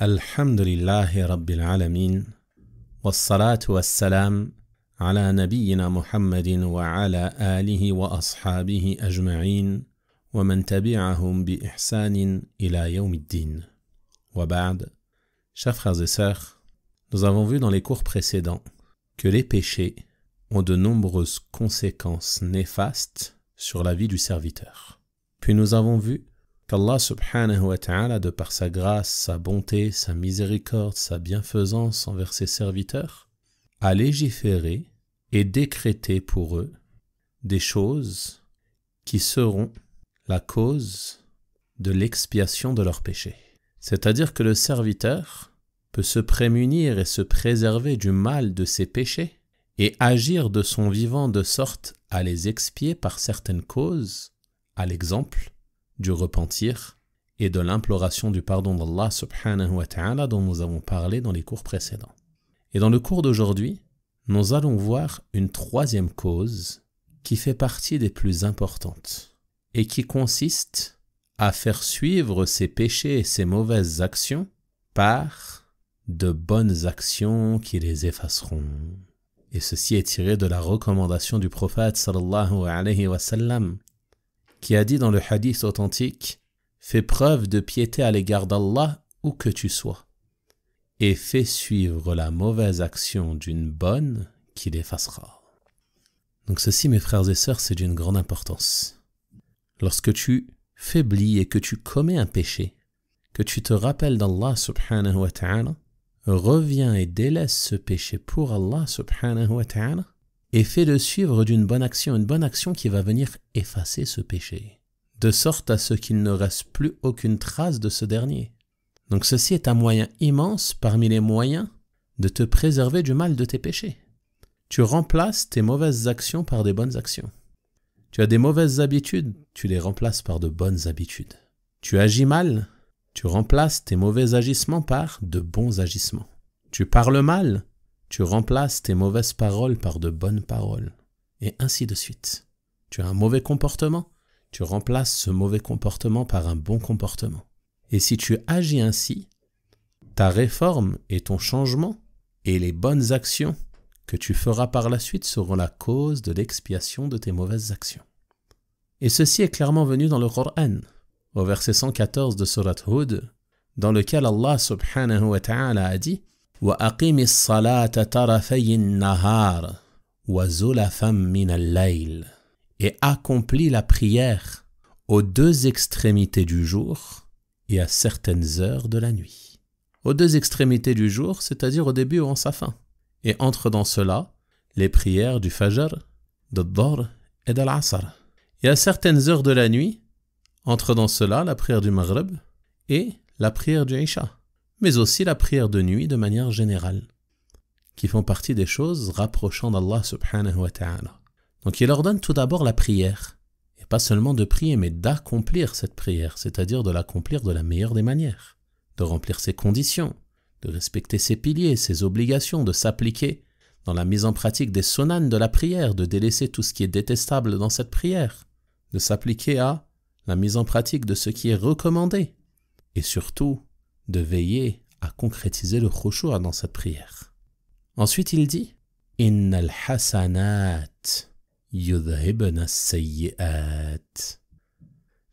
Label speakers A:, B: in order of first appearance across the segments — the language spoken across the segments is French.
A: Alhamdulillahi Rabbil Alamin, wassalatu wassalam ala nabiyyina Muhammadin wa ala alihi wa ashabihi ajma'in wa man tabi'ahum bi ihsanin ila yawmiddin. Wa ba'd. Chers frères et sœurs, nous avons vu dans les cours précédents que les péchés ont de nombreuses conséquences néfastes sur la vie du serviteur. Puis nous avons vu qu'Allah subhanahu wa ta'ala, de par sa grâce, sa bonté, sa miséricorde, sa bienfaisance envers ses serviteurs, a légiféré et décrété pour eux des choses qui seront la cause de l'expiation de leurs péchés. C'est-à-dire que le serviteur peut se prémunir et se préserver du mal de ses péchés et agir de son vivant de sorte à les expier par certaines causes, à l'exemple du repentir et de l'imploration du pardon d'Allah subhanahu wa ta'ala dont nous avons parlé dans les cours précédents. Et dans le cours d'aujourd'hui, nous allons voir une troisième cause qui fait partie des plus importantes et qui consiste à faire suivre ces péchés et ces mauvaises actions par de bonnes actions qui les effaceront. Et ceci est tiré de la recommandation du prophète sallallahu alayhi wa sallam, qui a dit dans le hadith authentique « Fais preuve de piété à l'égard d'Allah où que tu sois, et fais suivre la mauvaise action d'une bonne qui l'effacera. » Donc ceci, mes frères et sœurs, c'est d'une grande importance. Lorsque tu faiblis et que tu commets un péché, que tu te rappelles d'Allah subhanahu wa ta'ala, reviens et délaisse ce péché pour Allah subhanahu wa ta'ala, et fais-le suivre d'une bonne action, une bonne action qui va venir effacer ce péché, de sorte à ce qu'il ne reste plus aucune trace de ce dernier. Donc ceci est un moyen immense parmi les moyens de te préserver du mal de tes péchés. Tu remplaces tes mauvaises actions par des bonnes actions. Tu as des mauvaises habitudes, tu les remplaces par de bonnes habitudes. Tu agis mal, tu remplaces tes mauvais agissements par de bons agissements. Tu parles mal, tu remplaces tes mauvaises paroles par de bonnes paroles, et ainsi de suite. Tu as un mauvais comportement, tu remplaces ce mauvais comportement par un bon comportement. Et si tu agis ainsi, ta réforme et ton changement et les bonnes actions que tu feras par la suite seront la cause de l'expiation de tes mauvaises actions. Et ceci est clairement venu dans le Coran, au verset 114 de Surat Hud, dans lequel Allah subhanahu wa ta'ala a dit وَأَقِمِ الصَّلَاةَ طَرَفَيِ النَّهَارِ وَزُلَفًا مِنَ اللَّيْلِ, et accomplis la prière aux deux extrémités du jour et à certaines heures de la nuit. Aux deux extrémités du jour, c'est-à-dire au début ou en sa fin. Et entre dans cela les prières du Fajr, de Dhuhr et de l'Asr. Et à certaines heures de la nuit, entre dans cela la prière du Maghrib et la prière du Isha, mais aussi la prière de nuit de manière générale, qui font partie des choses rapprochant d'Allah subhanahu wa ta'ala. Donc il ordonne tout d'abord la prière, et pas seulement de prier, mais d'accomplir cette prière, c'est-à-dire de l'accomplir de la meilleure des manières, de remplir ses conditions, de respecter ses piliers, ses obligations, de s'appliquer dans la mise en pratique des sunan de la prière, de délaisser tout ce qui est détestable dans cette prière, de s'appliquer à la mise en pratique de ce qui est recommandé, et surtout de veiller à concrétiser le khushu' dans cette prière. Ensuite il dit « Innal hasanat yudhibna as-sayyi'at »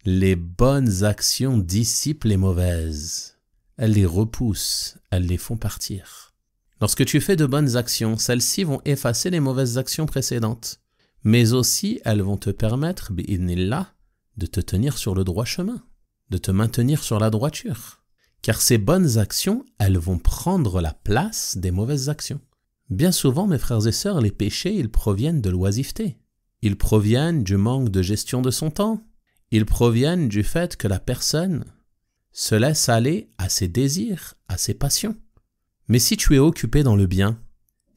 A: Les bonnes actions dissipent les mauvaises. Elles les repoussent, elles les font partir. Lorsque tu fais de bonnes actions, celles-ci vont effacer les mauvaises actions précédentes, mais aussi elles vont te permettre, bi'idhnillah, de te tenir sur le droit chemin, de te maintenir sur la droiture. Car ces bonnes actions, elles vont prendre la place des mauvaises actions. Bien souvent, mes frères et sœurs, les péchés, ils proviennent de l'oisiveté. Ils proviennent du manque de gestion de son temps. Ils proviennent du fait que la personne se laisse aller à ses désirs, à ses passions. Mais si tu es occupé dans le bien,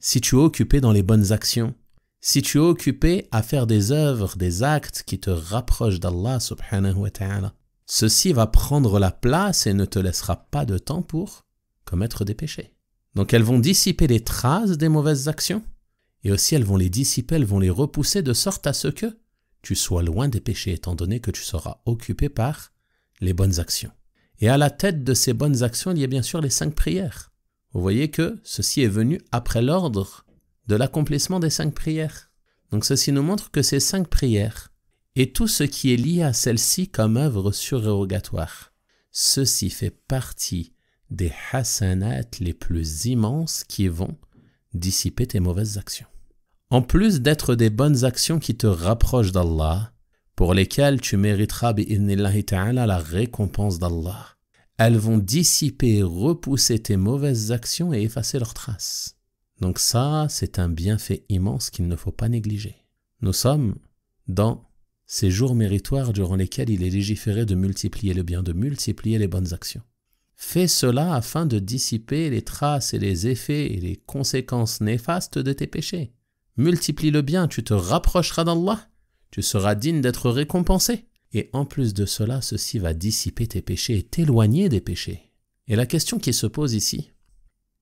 A: si tu es occupé dans les bonnes actions, si tu es occupé à faire des œuvres, des actes qui te rapprochent d'Allah subhanahu wa ta'ala, ceci va prendre la place et ne te laissera pas de temps pour commettre des péchés. Donc elles vont dissiper les traces des mauvaises actions et aussi elles vont les dissiper, elles vont les repousser de sorte à ce que tu sois loin des péchés étant donné que tu seras occupé par les bonnes actions. Et à la tête de ces bonnes actions, il y a bien sûr les 5 prières. Vous voyez que ceci est venu après l'ordre de l'accomplissement des 5 prières. Donc ceci nous montre que ces 5 prières et tout ce qui est lié à celles-ci comme œuvre surérogatoire, ceci fait partie des hasanat les plus immenses qui vont dissiper tes mauvaises actions. En plus d'être des bonnes actions qui te rapprochent d'Allah, pour lesquelles tu mériteras bi'idhnillahi ta'ala la récompense d'Allah, elles vont dissiper et repousser tes mauvaises actions et effacer leurs traces. Donc ça, c'est un bienfait immense qu'il ne faut pas négliger. Nous sommes dans ces jours méritoires durant lesquels il est légiféré de multiplier le bien, de multiplier les bonnes actions. Fais cela afin de dissiper les traces et les effets et les conséquences néfastes de tes péchés. Multiplie le bien, tu te rapprocheras d'Allah, tu seras digne d'être récompensé. Et en plus de cela, ceci va dissiper tes péchés et t'éloigner des péchés. Et la question qui se pose ici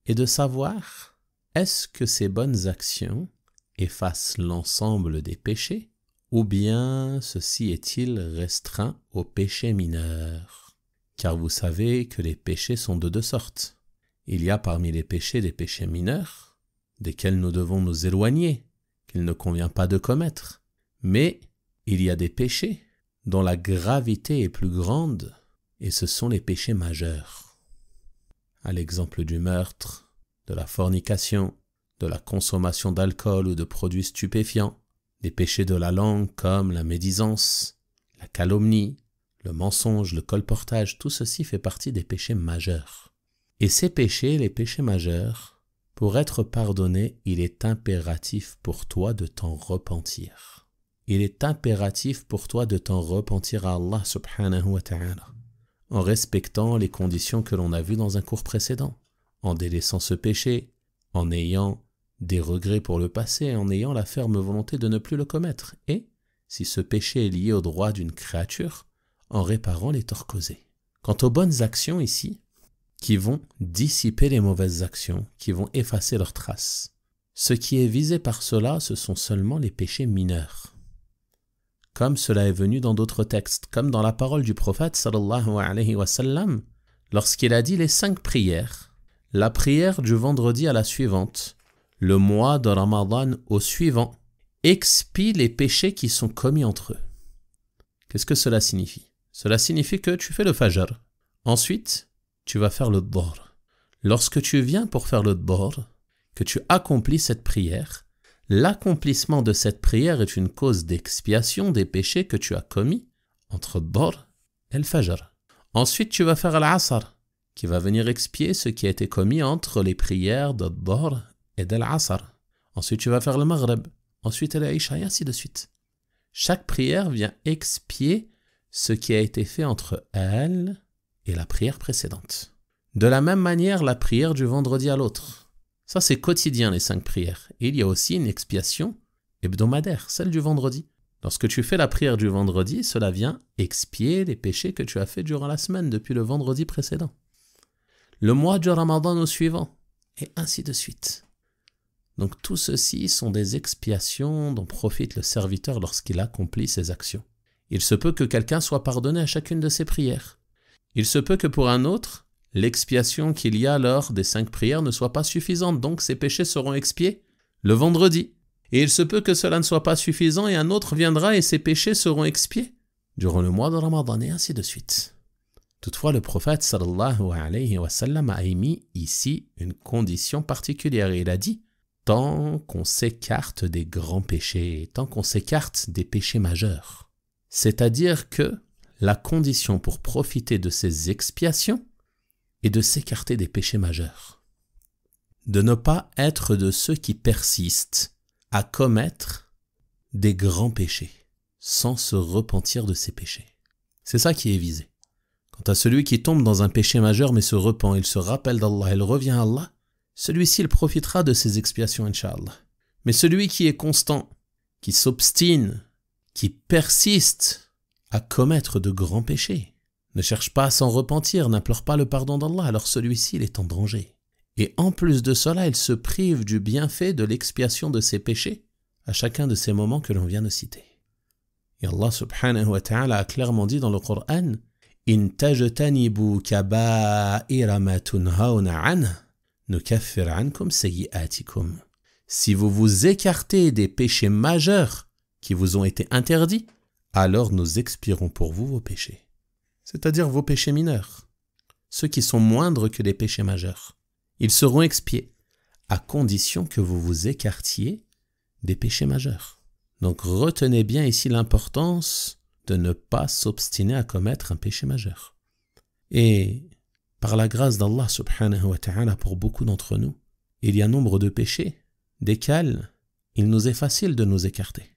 A: est de savoir, est-ce que ces bonnes actions effacent l'ensemble des péchés ou bien ceci est-il restreint aux péchés mineurs? Car vous savez que les péchés sont de 2 sortes. Il y a parmi les péchés des péchés mineurs, desquels nous devons nous éloigner, qu'il ne convient pas de commettre. Mais il y a des péchés dont la gravité est plus grande, et ce sont les péchés majeurs. À l'exemple du meurtre, de la fornication, de la consommation d'alcool ou de produits stupéfiants, des péchés de la langue comme la médisance, la calomnie, le mensonge, le colportage, tout ceci fait partie des péchés majeurs. Et ces péchés, les péchés majeurs, pour être pardonnés, il est impératif pour toi de t'en repentir. Il est impératif pour toi de t'en repentir à Allah subhanahu wa ta'ala, en respectant les conditions que l'on a vues dans un cours précédent, en délaissant ce péché, en ayant des regrets pour le passé, en ayant la ferme volonté de ne plus le commettre, et, si ce péché est lié au droit d'une créature, en réparant les torts causés. Quant aux bonnes actions ici, qui vont dissiper les mauvaises actions, qui vont effacer leurs traces, ce qui est visé par cela, ce sont seulement les péchés mineurs. Comme cela est venu dans d'autres textes, comme dans la parole du prophète sallallahu alayhi wa sallam, lorsqu'il a dit les 5 prières, la prière du vendredi à la suivante, le mois de Ramadan au suivant, expie les péchés qui sont commis entre eux. Qu'est-ce que cela signifie? Cela signifie que tu fais le fajr. Ensuite, tu vas faire le dhuhr. Lorsque tu viens pour faire le dhuhr, que tu accomplis cette prière, l'accomplissement de cette prière est une cause d'expiation des péchés que tu as commis entre dhuhr et le fajr. Ensuite, tu vas faire l'asr, qui va venir expier ce qui a été commis entre les prières de dhuhr et de l'asr. Ensuite, tu vas faire le maghrib. Ensuite, l'isha, et ainsi de suite. Chaque prière vient expier ce qui a été fait entre elle et la prière précédente. De la même manière, la prière du vendredi à l'autre. Ça, c'est quotidien, les 5 prières. Et il y a aussi une expiation hebdomadaire, celle du vendredi. Lorsque tu fais la prière du vendredi, cela vient expier les péchés que tu as faits durant la semaine depuis le vendredi précédent. Le mois du Ramadan au suivant, et ainsi de suite. Donc tout ceci sont des expiations dont profite le serviteur lorsqu'il accomplit ses actions. Il se peut que quelqu'un soit pardonné à chacune de ses prières. Il se peut que pour un autre, l'expiation qu'il y a lors des 5 prières ne soit pas suffisante, donc ses péchés seront expiés le vendredi. Et il se peut que cela ne soit pas suffisant et un autre viendra et ses péchés seront expiés durant le mois de Ramadan et ainsi de suite. Toutefois, le prophète sallallahu alayhi wa sallam a émis ici une condition particulière et il a dit « Tant qu'on s'écarte des grands péchés, tant qu'on s'écarte des péchés majeurs. » C'est-à-dire que la condition pour profiter de ces expiations est de s'écarter des péchés majeurs. De ne pas être de ceux qui persistent à commettre des grands péchés sans se repentir de ces péchés. C'est ça qui est visé. Quant à celui qui tombe dans un péché majeur mais se repent, il se rappelle d'Allah, il revient à Allah, celui-ci il profitera de ses expiations, Inch'Allah. Mais celui qui est constant, qui s'obstine, qui persiste à commettre de grands péchés, ne cherche pas à s'en repentir, n'implore pas le pardon d'Allah, alors celui-ci il est en danger. Et en plus de cela, il se prive du bienfait de l'expiation de ses péchés à chacun de ces moments que l'on vient de citer. Et Allah subhanahu wa ta'ala a clairement dit dans le Coran « In tajtanibu kaba'ira ma tunhauna anhu, nukaffir ankum sayyi'atikum. Si vous vous écartez des péchés majeurs qui vous ont été interdits, alors nous expierons pour vous vos péchés. C'est-à-dire vos péchés mineurs, ceux qui sont moindres que les péchés majeurs. Ils seront expiés, à condition que vous vous écartiez des péchés majeurs. Donc retenez bien ici l'importance de ne pas s'obstiner à commettre un péché majeur. Et par la grâce d'Allah subhanahu wa ta'ala, pour beaucoup d'entre nous, il y a nombre de péchés desquels il nous est facile de nous écarter.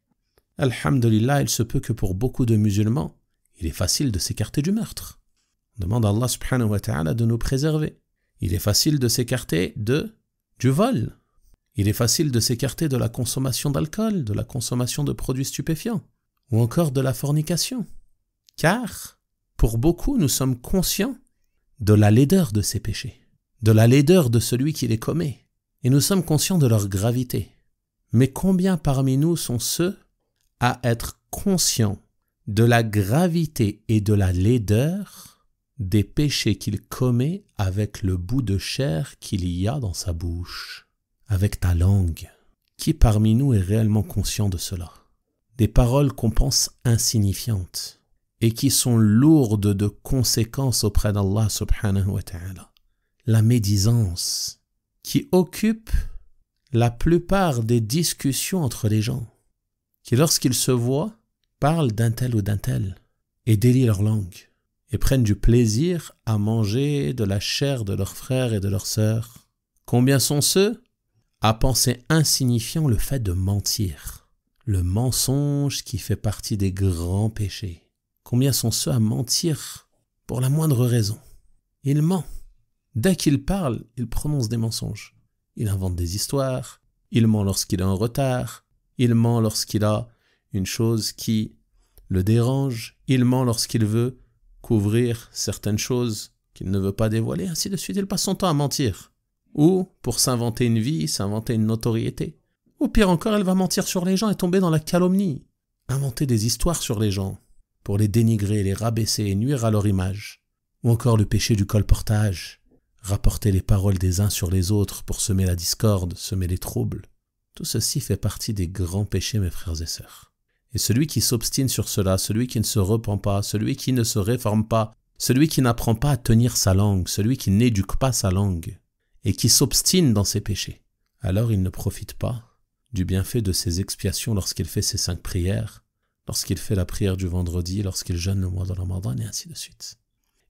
A: Alhamdulillah, il se peut que pour beaucoup de musulmans, il est facile de s'écarter du meurtre. On demande à Allah subhanahu wa ta'ala de nous préserver. Il est facile de s'écarter du vol. Il est facile de s'écarter de la consommation d'alcool, de la consommation de produits stupéfiants, ou encore de la fornication. Car, pour beaucoup, nous sommes conscients de la laideur de ces péchés, de la laideur de celui qui les commet, et nous sommes conscients de leur gravité. Mais combien parmi nous sont ceux à être conscients de la gravité et de la laideur des péchés qu'il commet avec le bout de chair qu'il y a dans sa bouche, avec ta langue? Qui parmi nous est réellement conscient de cela? Des paroles qu'on pense insignifiantes et qui sont lourdes de conséquences auprès d'Allah subhanahu wa ta'ala. La médisance qui occupe la plupart des discussions entre les gens, qui lorsqu'ils se voient, parlent d'un tel ou d'un tel et délient leur langue et prennent du plaisir à manger de la chair de leurs frères et de leurs sœurs. Combien sont ceux à penser insignifiant le fait de mentir? Le mensonge qui fait partie des grands péchés. Combien sont ceux à mentir pour la moindre raison? Il ment. Dès qu'il parle, il prononce des mensonges. Il invente des histoires. Il ment lorsqu'il est en retard. Il ment lorsqu'il a une chose qui le dérange. Il ment lorsqu'il veut couvrir certaines choses qu'il ne veut pas dévoiler. Ainsi de suite, il passe son temps à mentir. Ou pour s'inventer une vie, s'inventer une notoriété. Ou pire encore, elle va mentir sur les gens et tomber dans la calomnie. Inventer des histoires sur les gens pour les dénigrer, les rabaisser et nuire à leur image. Ou encore le péché du colportage, rapporter les paroles des uns sur les autres pour semer la discorde, semer les troubles. Tout ceci fait partie des grands péchés, mes frères et sœurs. Et celui qui s'obstine sur cela, celui qui ne se repent pas, celui qui ne se réforme pas, celui qui n'apprend pas à tenir sa langue, celui qui n'éduque pas sa langue, et qui s'obstine dans ses péchés, alors il ne profite pas du bienfait de ses expiations lorsqu'il fait ses 5 prières, lorsqu'il fait la prière du vendredi, lorsqu'il jeûne le mois de Ramadan, et ainsi de suite.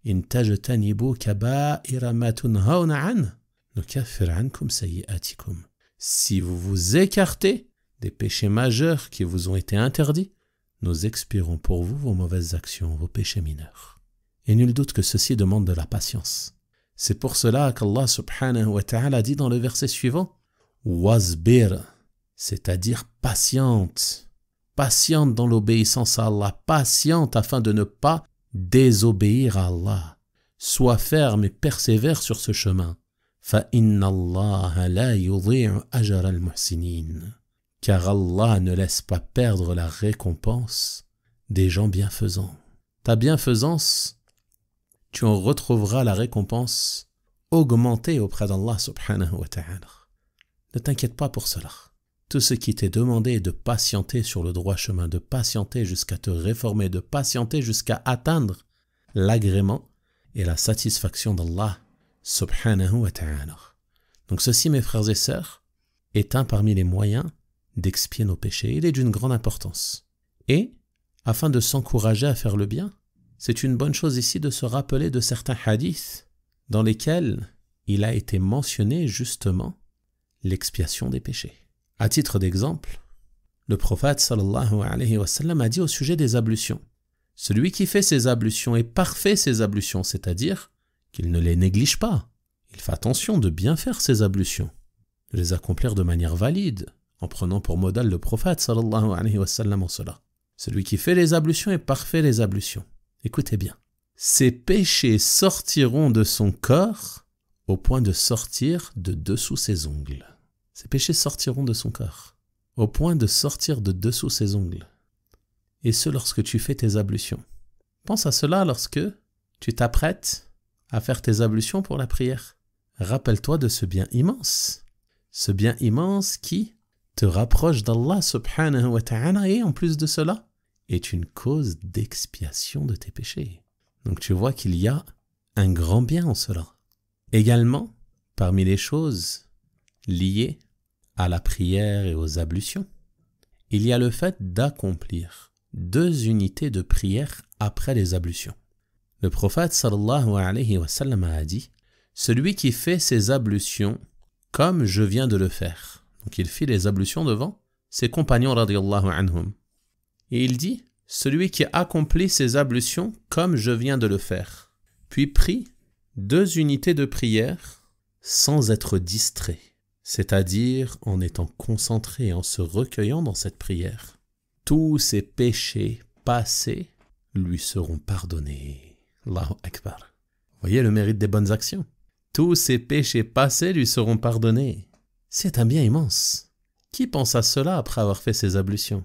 A: In tajtanibu kaba'ira ma tunhauna anhu, nukaffir ankum sayyi'atikum. Si vous vous écartez des péchés majeurs qui vous ont été interdits, nous expirons pour vous vos mauvaises actions, vos péchés mineurs. Et nul doute que ceci demande de la patience. C'est pour cela qu'Allah subhanahu wa ta'ala dit dans le verset suivant « Wasbir », c'est-à-dire patiente. Patiente dans l'obéissance à Allah, patiente afin de ne pas désobéir à Allah. Sois ferme et persévère sur ce chemin. فَإِنَّ اللَّهَ لَا يُضِيعُ أَجْرَ الْمُحْسِنِينَ. Car Allah ne laisse pas perdre la récompense des gens bienfaisants. Ta bienfaisance, tu en retrouveras la récompense augmentée auprès d'Allah subhanahu wa ta'ala. Ne t'inquiète pas pour cela. Tout ce qui t'est demandé est de patienter sur le droit chemin, de patienter jusqu'à te réformer, de patienter jusqu'à atteindre l'agrément et la satisfaction d'Allah subhanahu wa ta'ala. Donc ceci, mes frères et sœurs, est un parmi les moyens d'expier nos péchés. Il est d'une grande importance. Et, afin de s'encourager à faire le bien, c'est une bonne chose ici de se rappeler de certains hadiths dans lesquels il a été mentionné justement l'expiation des péchés. À titre d'exemple, le prophète sallallahu alayhi wa sallam a dit au sujet des ablutions: celui qui fait ses ablutions et parfait ses ablutions, c'est-à-dire qu'il ne les néglige pas, il fait attention de bien faire ses ablutions, de les accomplir de manière valide, en prenant pour modèle le prophète sallallahu alayhi wa sallam en cela. Celui qui fait les ablutions et parfait les ablutions. Écoutez bien. Ses péchés sortiront de son corps au point de sortir de dessous ses ongles. Ses péchés sortiront de son corps au point de sortir de dessous ses ongles. Et ce, lorsque tu fais tes ablutions. Pense à cela lorsque tu t'apprêtes à faire tes ablutions pour la prière. Rappelle-toi de ce bien immense. Ce bien immense qui te rapproche d'Allah subhanahu wa ta'ala et en plus de cela, est une cause d'expiation de tes péchés. Donc tu vois qu'il y a un grand bien en cela. Également, parmi les choses liées à la prière et aux ablutions, il y a le fait d'accomplir 2 unités de prière après les ablutions. Le prophète sallallahu alayhi wa sallam a dit « Celui qui fait ses ablutions comme je viens de le faire ». Donc il fit les ablutions devant ses compagnons radiyallahu anhum. Et il dit « Celui qui accomplit ses ablutions comme je viens de le faire ». Puis prit 2 unités de prière sans être distrait, c'est-à-dire en étant concentré et en se recueillant dans cette prière. Tous ses péchés passés lui seront pardonnés. Allahu Akbar. Voyez le mérite des bonnes actions. Tous ses péchés passés lui seront pardonnés. C'est un bien immense. Qui pense à cela après avoir fait ses ablutions?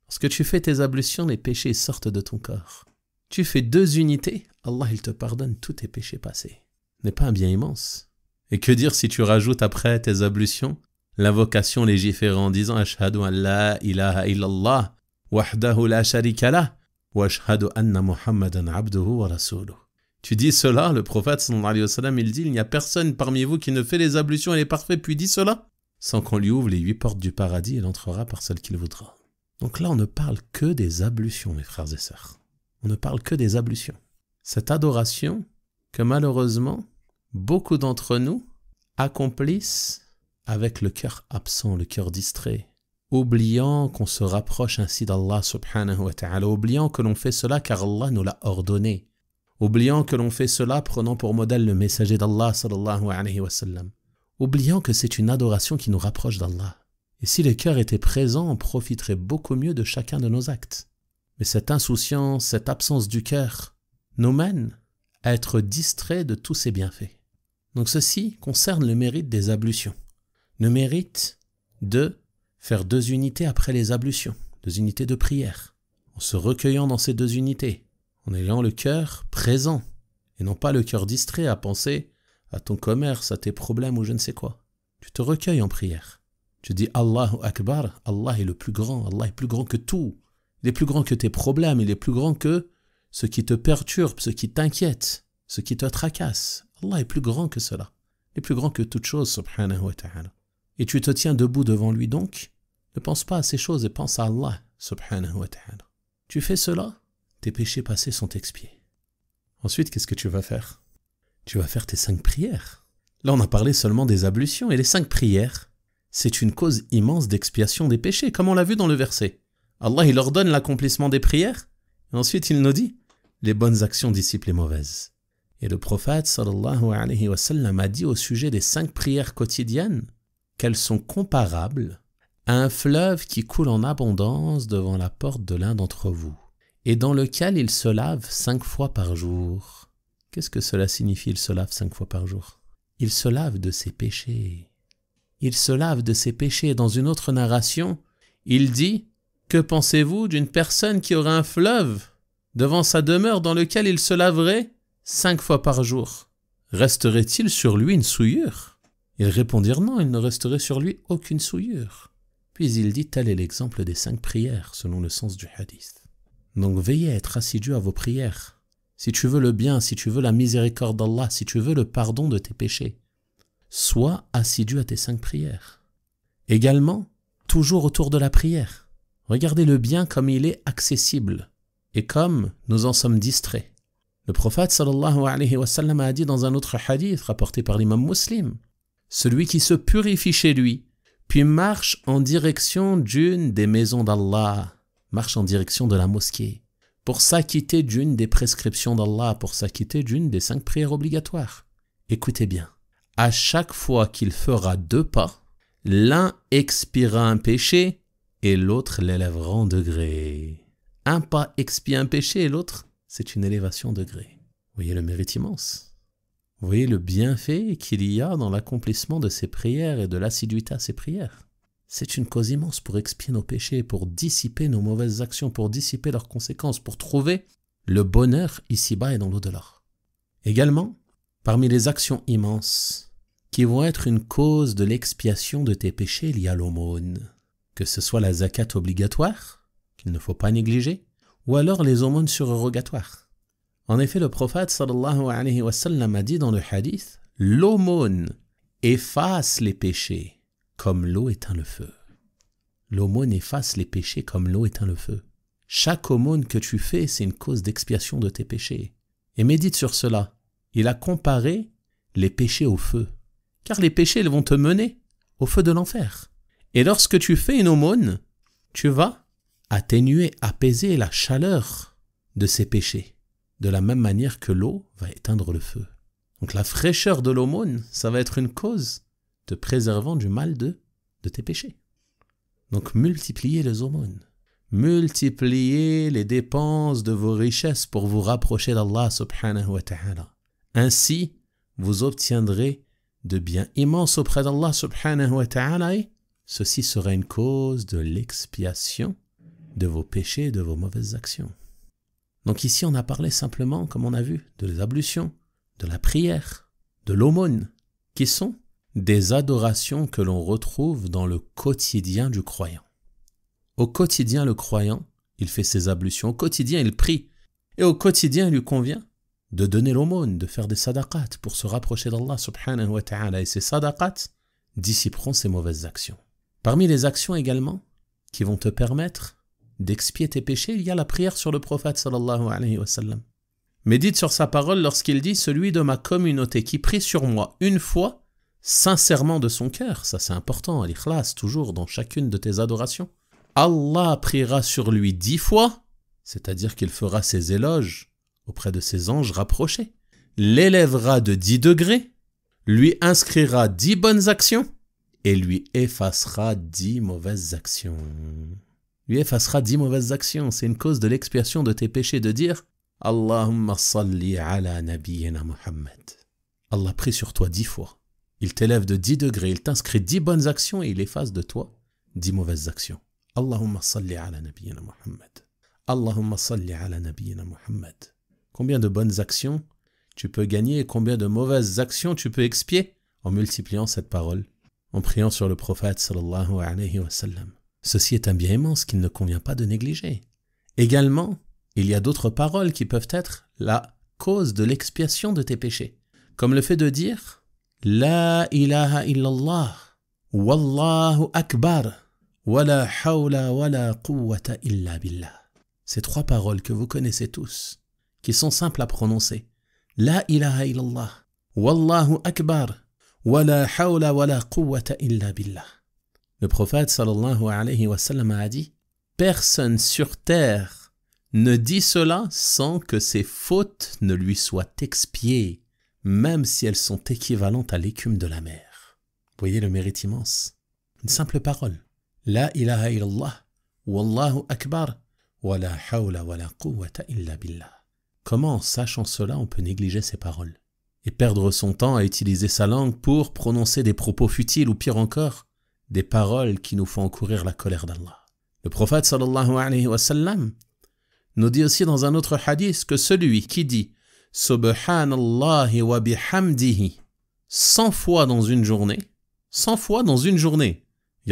A: Lorsque tu fais tes ablutions, les péchés sortent de ton corps. Tu fais 2 unités, Allah il te pardonne tous tes péchés passés. Ce n'est pas un bien immense. Et que dire si tu rajoutes après tes ablutions l'invocation légiférant en disant « Ashhadu an la ilaha illallah, wahdahu la sharika lah, wa ashhadu anna Muhammadan abduhu wa rasuluh » Tu dis cela, le prophète sallallahu alayhi wa sallam, il dit « Il n'y a personne parmi vous qui ne fait les ablutions et les parfaits, puis dit cela, sans qu'on lui ouvre les 8 portes du paradis, il entrera par celle qu'il voudra. » Donc là, on ne parle que des ablutions, mes frères et sœurs. On ne parle que des ablutions. Cette adoration que malheureusement, beaucoup d'entre nous accomplissent avec le cœur absent, le cœur distrait, oubliant qu'on se rapproche ainsi d'Allah subhanahu wa ta'ala, oubliant que l'on fait cela car Allah nous l'a ordonné, oubliant que l'on fait cela prenant pour modèle le messager d'Allah sallallahu alayhi wa sallam, oubliant que c'est une adoration qui nous rapproche d'Allah. Et si le cœur était présent, on profiterait beaucoup mieux de chacun de nos actes. Mais cette insouciance, cette absence du cœur nous mène à être distraits de tous ces bienfaits. Donc ceci concerne le mérite des ablutions, le mérite de faire 2 unités après les ablutions, 2 unités de prière, en se recueillant dans ces 2 unités, en ayant le cœur présent, et non pas le cœur distrait à penser à ton commerce, à tes problèmes ou je ne sais quoi. Tu te recueilles en prière. Tu dis Allahu Akbar, Allah est le plus grand, Allah est plus grand que tout. Il est plus grand que tes problèmes, il est plus grand que ce qui te perturbe, ce qui t'inquiète, ce qui te tracasse. Allah est plus grand que cela. Il est plus grand que toute chose, subhanahu wa ta'ala. Et tu te tiens debout devant lui donc, ne pense pas à ces choses et pense à Allah, subhanahu wa ta'ala. Tu fais cela, tes péchés passés sont expiés. Ensuite, qu'est-ce que tu vas faire? Tu vas faire tes 5 prières. Là, on a parlé seulement des ablutions et les 5 prières, c'est une cause immense d'expiation des péchés, comme on l'a vu dans le verset. Allah, il ordonne l'accomplissement des prières, et ensuite il nous dit, les bonnes actions dissipent les mauvaises. Et le prophète, sallallahu alayhi wa sallam, a dit au sujet des 5 prières quotidiennes, qu'elles sont comparables à un fleuve qui coule en abondance devant la porte de l'un d'entre vous, et dans lequel il se lave 5 fois par jour. Qu'est-ce que cela signifie, il se lave 5 fois par jour? Il se lave de ses péchés. Il se lave de ses péchés. Dans une autre narration, il dit, que pensez-vous d'une personne qui aurait un fleuve devant sa demeure dans lequel il se laverait 5 fois par jour? Resterait-il sur lui une souillure? Ils répondirent non, il ne resterait sur lui aucune souillure. Puis il dit, tel est l'exemple des 5 prières, selon le sens du hadith. Donc veillez à être assidu à vos prières. Si tu veux le bien, si tu veux la miséricorde d'Allah, si tu veux le pardon de tes péchés, sois assidu à tes 5 prières. Également, toujours autour de la prière, regardez le bien comme il est accessible et comme nous en sommes distraits. Le prophète sallallahu alayhi wa sallam a dit dans un autre hadith rapporté par l'imam Muslim, celui qui se purifie chez lui, puis marche en direction d'une des maisons d'Allah, marche en direction de la mosquée, pour s'acquitter d'une des prescriptions d'Allah, pour s'acquitter d'une des 5 prières obligatoires. Écoutez bien, à chaque fois qu'il fera 2 pas, l'un expiera un péché et l'autre l'élèvera en degré. Un pas expie un péché et l'autre, c'est une élévation de degré. Vous voyez le mérite immense. Vous voyez le bienfait qu'il y a dans l'accomplissement de ces prières et de l'assiduité à ces prières. C'est une cause immense pour expier nos péchés, pour dissiper nos mauvaises actions, pour dissiper leurs conséquences, pour trouver le bonheur ici-bas et dans l'au-delà. Également, parmi les actions immenses qui vont être une cause de l'expiation de tes péchés, il y a l'aumône. Que ce soit la zakat obligatoire, qu'il ne faut pas négliger, ou alors les aumônes surérogatoires. En effet, le prophète sallallahu alayhi wa sallam a dit dans le hadith, l'aumône efface les péchés comme l'eau éteint le feu. L'aumône efface les péchés comme l'eau éteint le feu. Chaque aumône que tu fais, c'est une cause d'expiation de tes péchés. Et médite sur cela. Il a comparé les péchés au feu. Car les péchés, ils vont te mener au feu de l'enfer. Et lorsque tu fais une aumône, tu vas atténuer, apaiser la chaleur de ces péchés. De la même manière que l'eau va éteindre le feu. Donc la fraîcheur de l'aumône, ça va être une cause te préservant du mal de tes péchés. Donc multipliez les aumônes. Multipliez les dépenses de vos richesses pour vous rapprocher d'Allah subhanahu wa ta'ala. Ainsi, vous obtiendrez de biens immenses auprès d'Allah subhanahu wa ta'ala et ceci sera une cause de l'expiation de vos péchés et de vos mauvaises actions. Donc ici, on a parlé simplement, comme on a vu, de l'ablution, de la prière, de l'aumône, qui sont des adorations que l'on retrouve dans le quotidien du croyant. Au quotidien, le croyant, il fait ses ablutions. Au quotidien, il prie. Et au quotidien, il lui convient de donner l'aumône, de faire des sadaqat pour se rapprocher d'Allah subhanahu wa ta'ala. Et ces sadaqat dissiperont ses mauvaises actions. Parmi les actions également qui vont te permettre d'expier tes péchés, il y a la prière sur le prophète sallallahu alayhi wa sallam. Médite sur sa parole lorsqu'il dit « Celui de ma communauté qui prie sur moi une fois, sincèrement de son cœur », ça c'est important, l'ikhlas toujours dans chacune de tes adorations, Allah priera sur lui 10 fois, c'est-à-dire qu'il fera ses éloges auprès de ses anges rapprochés, l'élèvera de 10 degrés, lui inscrira 10 bonnes actions et lui effacera 10 mauvaises actions. Lui effacera 10 mauvaises actions, c'est une cause de l'expiation de tes péchés de dire « Allahumma salli ala nabiyyina Muhammad ». Allah prie sur toi 10 fois. Il t'élève de 10 degrés, il t'inscrit 10 bonnes actions et il efface de toi 10 mauvaises actions. Allahumma salli ala nabiyyina Muhammad. Allahumma salli ala nabiyyina Muhammad. Combien de bonnes actions tu peux gagner et combien de mauvaises actions tu peux expier en multipliant cette parole, en priant sur le prophète sallallahu alayhi wa sallam. Ceci est un bien immense qu'il ne convient pas de négliger. Également, il y a d'autres paroles qui peuvent être la cause de l'expiation de tes péchés, comme le fait de dire « La ilaha illallah, wallahu akbar ». Wala hawla wala quwwata illa billah. Ces 3 paroles que vous connaissez tous, qui sont simples à prononcer. La ilaha illallah, wallahu akbar, wala hawla wala quwwata illa billah. Le prophète sallallahu alayhi wa sallam a dit, personne sur terre ne dit cela sans que ses fautes ne lui soient expiées, même si elles sont équivalentes à l'écume de la mer. Vous voyez le mérite immense. Une simple parole. La ilaha illallah, wallahu akbar, wa la hawla wa la quwwata illa billah. Comment, en sachant cela, on peut négliger ces paroles et perdre son temps à utiliser sa langue pour prononcer des propos futiles ou pire encore, des paroles qui nous font encourir la colère d'Allah. Le prophète sallallahu alayhi wa sallam nous dit aussi dans un autre hadith que celui qui dit « Subhanallahi wa bihamdihi » 100 fois dans une journée, 100 fois dans une journée,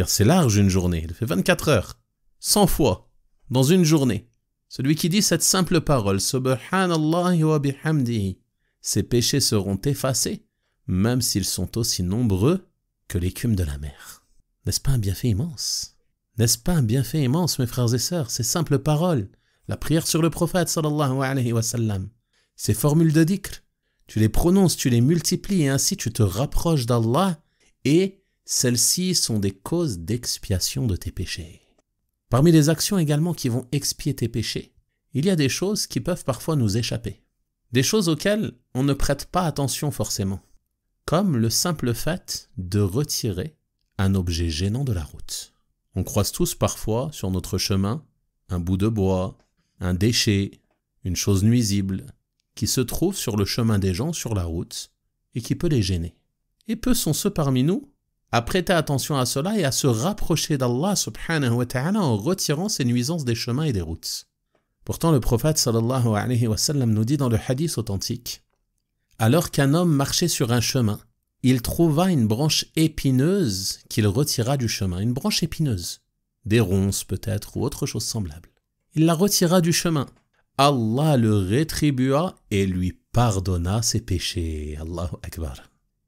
A: c'est large une journée, il fait 24 heures, 100 fois dans une journée. Celui qui dit cette simple parole, Subhanallahi wa bihamdihi, ses péchés seront effacés, même s'ils sont aussi nombreux que l'écume de la mer. N'est-ce pas un bienfait immense? N'est-ce pas un bienfait immense, mes frères et sœurs? Ces simples paroles, la prière sur le prophète sallallahu alayhi wa sallam, ces formules de dhikr, tu les prononces, tu les multiplies et ainsi tu te rapproches d'Allah et celles-ci sont des causes d'expiation de tes péchés. Parmi les actions également qui vont expier tes péchés, il y a des choses qui peuvent parfois nous échapper. Des choses auxquelles on ne prête pas attention forcément. Comme le simple fait de retirer un objet gênant de la route. On croise tous parfois sur notre chemin un bout de bois, un déchet, une chose nuisible qui se trouve sur le chemin des gens sur la route et qui peut les gêner. Et peu sont ceux parmi nous à prêter attention à cela et à se rapprocher d'Allah subhanahu wa ta'ala en retirant ces nuisances des chemins et des routes. Pourtant le prophète sallallahu alayhi wa sallam nous dit dans le hadith authentique Alors qu'un homme marchait sur un chemin, il trouva une branche épineuse qu'il retira du chemin, une branche épineuse, des ronces peut-être ou autre chose semblable. Il la retira du chemin. Allah le rétribua et lui pardonna ses péchés. Allahu Akbar.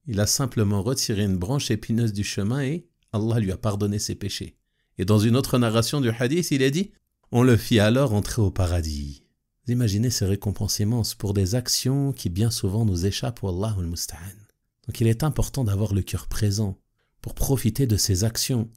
A: Il a simplement retiré une branche épineuse du chemin et Allah lui a pardonné ses péchés. Et dans une autre narration du hadith, il est dit « On le fit alors entrer au paradis ». Vous imaginez ces récompenses immenses pour des actions qui bien souvent nous échappent, Wallahu al-musta'an. Donc il est important d'avoir le cœur présent pour profiter de ces actions,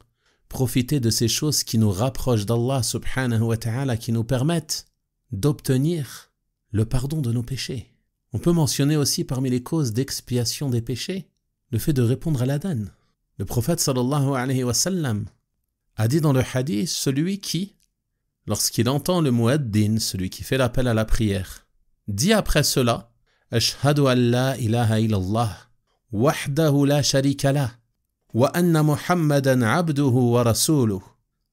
A: profiter de ces choses qui nous rapprochent d'Allah subhanahu wa ta'ala, qui nous permettent d'obtenir le pardon de nos péchés. On peut mentionner aussi parmi les causes d'expiation des péchés le fait de répondre à l'adhan. Le prophète sallallahu alayhi wa sallam a dit dans le hadith, celui qui, lorsqu'il entend le muaddin, celui qui fait l'appel à la prière, dit après cela « Ashhadu an la ilaha illallah, wahdahu la sharika lah, wa anna Muhammadan abduhu wa rasuluh,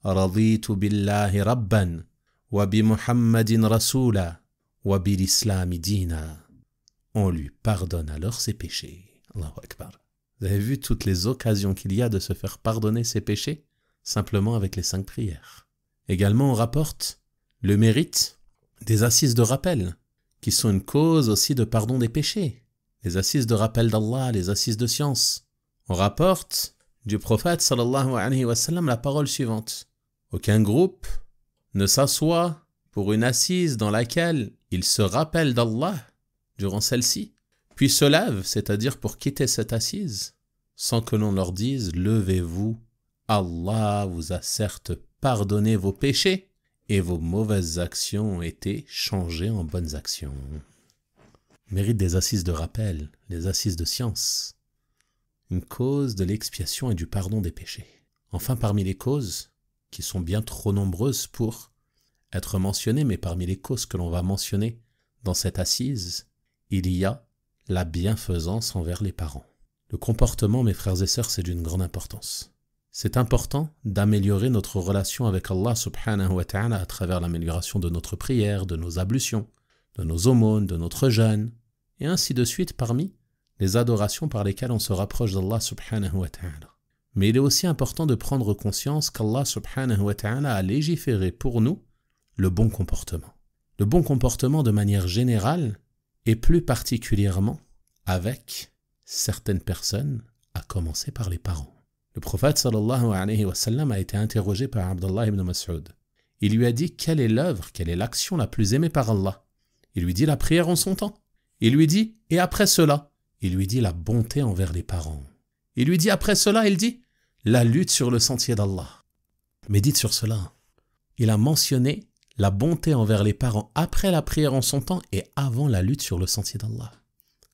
A: raditu billahi rabban, wa bi Muhammadin rasula, wa bil islami dina » On lui pardonne alors ses péchés. Allahu Akbar. Vous avez vu toutes les occasions qu'il y a de se faire pardonner ses péchés simplement avec les 5 prières. Également, on rapporte le mérite des assises de rappel, qui sont une cause aussi de pardon des péchés. Les assises de rappel d'Allah, les assises de science. On rapporte du prophète sallallahu alayhi wa sallam la parole suivante. Aucun groupe ne s'assoit pour une assise dans laquelle il se rappelle d'Allah durant celle-ci, puis se lève, c'est-à-dire pour quitter cette assise, sans que l'on leur dise « Levez-vous, Allah vous a certes pardonné vos péchés et vos mauvaises actions ont été changées en bonnes actions. » Mérite des assises de rappel, les assises de science, une cause de l'expiation et du pardon des péchés. Enfin, parmi les causes, qui sont bien trop nombreuses pour être mentionnées, mais parmi les causes que l'on va mentionner dans cette assise, il y a la bienfaisance envers les parents. Le comportement, mes frères et sœurs, c'est d'une grande importance. C'est important d'améliorer notre relation avec Allah subhanahu wa ta'ala à travers l'amélioration de notre prière, de nos ablutions, de nos aumônes, de notre jeûne, et ainsi de suite parmi les adorations par lesquelles on se rapproche d'Allah subhanahu wa ta'ala. Mais il est aussi important de prendre conscience qu'Allah subhanahu wa ta'ala a légiféré pour nous le bon comportement. Le bon comportement de manière générale, et plus particulièrement avec certaines personnes, à commencer par les parents. Le prophète sallallahu alayhi wa sallam a été interrogé par Abdullah ibn Mas'ud. Il lui a dit quelle est l'œuvre, quelle est l'action la plus aimée par Allah. Il lui dit la prière en son temps. Il lui dit et après cela, il lui dit la bonté envers les parents. Il lui dit après cela, il dit la lutte sur le sentier d'Allah. Médite sur cela. Il a mentionné la bonté envers les parents après la prière en son temps et avant la lutte sur le sentier d'Allah.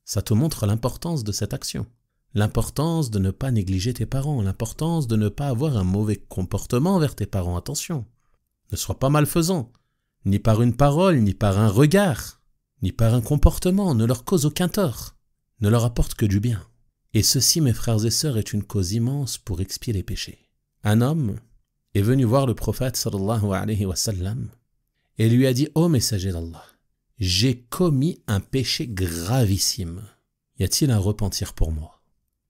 A: Ça te montre l'importance de cette action. L'importance de ne pas négliger tes parents, l'importance de ne pas avoir un mauvais comportement envers tes parents. Attention, ne sois pas malfaisant, ni par une parole, ni par un regard, ni par un comportement, ne leur cause aucun tort, ne leur apporte que du bien. Et ceci, mes frères et sœurs, est une cause immense pour expier les péchés. Un homme est venu voir le prophète sallallahu alayhi wa sallam et lui a dit « Ô messager d'Allah, j'ai commis un péché gravissime. Y a-t-il un repentir pour moi ?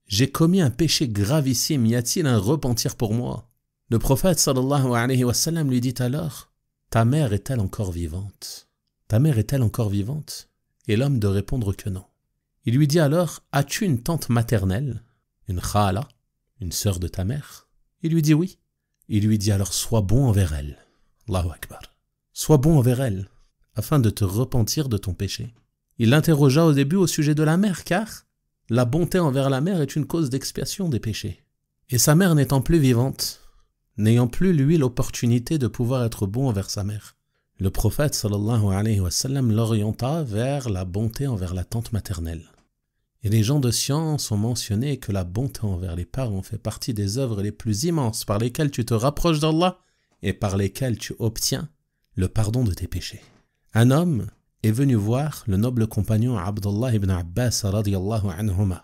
A: J'ai commis un péché gravissime. Y a-t-il un repentir pour moi ?» Le prophète sallallahu alayhi wa sallam lui dit alors « Ta mère est-elle encore vivante ? Ta mère est-elle encore vivante ?» Et l'homme de répondre que non. Il lui dit alors « As-tu une tante maternelle, une khala, une sœur de ta mère ?» Il lui dit « Oui. » Il lui dit alors « Sois bon envers elle. » Allahu Akbar. Sois bon envers elle, afin de te repentir de ton péché. Il l'interrogea au début au sujet de la mère, car la bonté envers la mère est une cause d'expiation des péchés. Et sa mère n'étant plus vivante, n'ayant plus lui l'opportunité de pouvoir être bon envers sa mère, le prophète sallallahu alayhi wa sallam l'orienta vers la bonté envers la tante maternelle. Et les gens de science ont mentionné que la bonté envers les parents fait partie des œuvres les plus immenses par lesquelles tu te rapproches d'Allah et par lesquelles tu obtiens le pardon de tes péchés. Un homme est venu voir le noble compagnon Abdullah ibn Abbas radiyallahu anhuma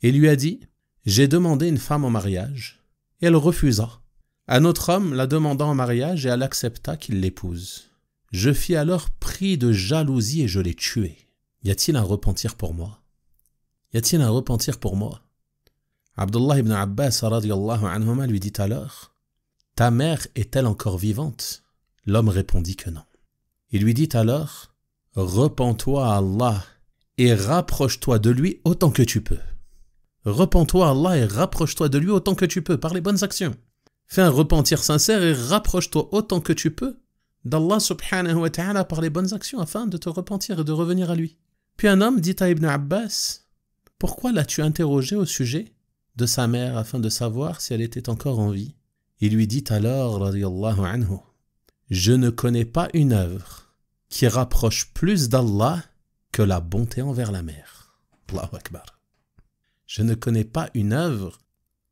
A: et lui a dit « J'ai demandé une femme en mariage et elle refusa. Un autre homme la demanda en mariage et elle accepta qu'il l'épouse. Je fis alors pris de jalousie et je l'ai tué. Y a-t-il un repentir pour moi ?» Y a-t-il un repentir pour moi? Abdullah ibn Abbas radiyallahu anhuma lui dit alors, ta mère est-elle encore vivante? L'homme répondit que non. Il lui dit alors, repens-toi à Allah et rapproche-toi de lui autant que tu peux. Repens-toi à Allah et rapproche-toi de lui autant que tu peux par les bonnes actions. Fais un repentir sincère et rapproche-toi autant que tu peux d'Allah subhanahu wa ta'ala par les bonnes actions afin de te repentir et de revenir à lui. Puis un homme dit à Ibn Abbas, pourquoi l'as-tu interrogé au sujet de sa mère afin de savoir si elle était encore en vie? Il lui dit alors, radiyallahu anhu, je ne connais pas une œuvre qui rapproche plus d'Allah que la bonté envers la mère. Allahu Akbar. Je ne connais pas une œuvre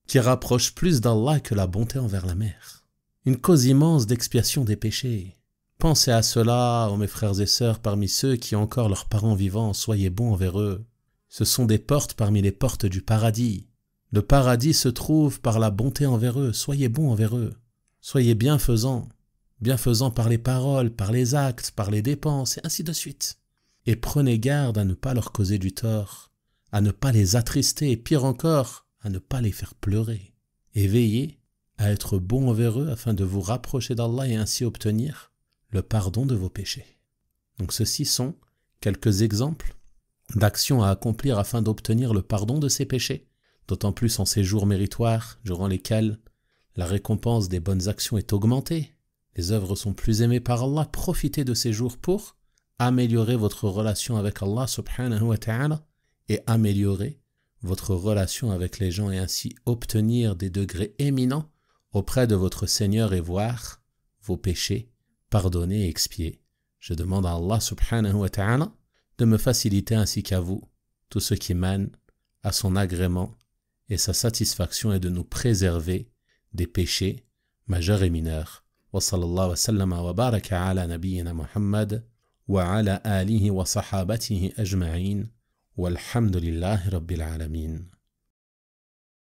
A: qui rapproche plus d'Allah que la bonté envers la mère. Une cause immense d'expiation des péchés. Pensez à cela, ô mes frères et sœurs, parmi ceux qui ont encore leurs parents vivants, soyez bons envers eux. Ce sont des portes parmi les portes du paradis. Le paradis se trouve par la bonté envers eux, soyez bons envers eux. Soyez bienfaisants par les paroles, par les actes, par les dépenses, et ainsi de suite. Et prenez garde à ne pas leur causer du tort, à ne pas les attrister, et pire encore, à ne pas les faire pleurer. Et veillez à être bons envers eux afin de vous rapprocher d'Allah et ainsi obtenir le pardon de vos péchés. Donc ceci sont quelques exemples d'actions à accomplir afin d'obtenir le pardon de ces péchés, d'autant plus en ces jours méritoires, durant lesquels la récompense des bonnes actions est augmentée. Les œuvres sont plus aimées par Allah. Profitez de ces jours pour améliorer votre relation avec Allah subhanahu wa ta'ala et améliorer votre relation avec les gens et ainsi obtenir des degrés éminents auprès de votre Seigneur et voir vos péchés pardonnés et expiés. Je demande à Allah subhanahu wa ta'ala de me faciliter ainsi qu'à vous tout ce qui mène à son agrément et sa satisfaction est de nous préserver des péchés majeurs et mineurs. Wa sallallahu wa sallama wa baraka ala nabiyyina Muhammad wa ala alihi wa sahabatihi ajma'in walhamdulillahi rabbil alamin.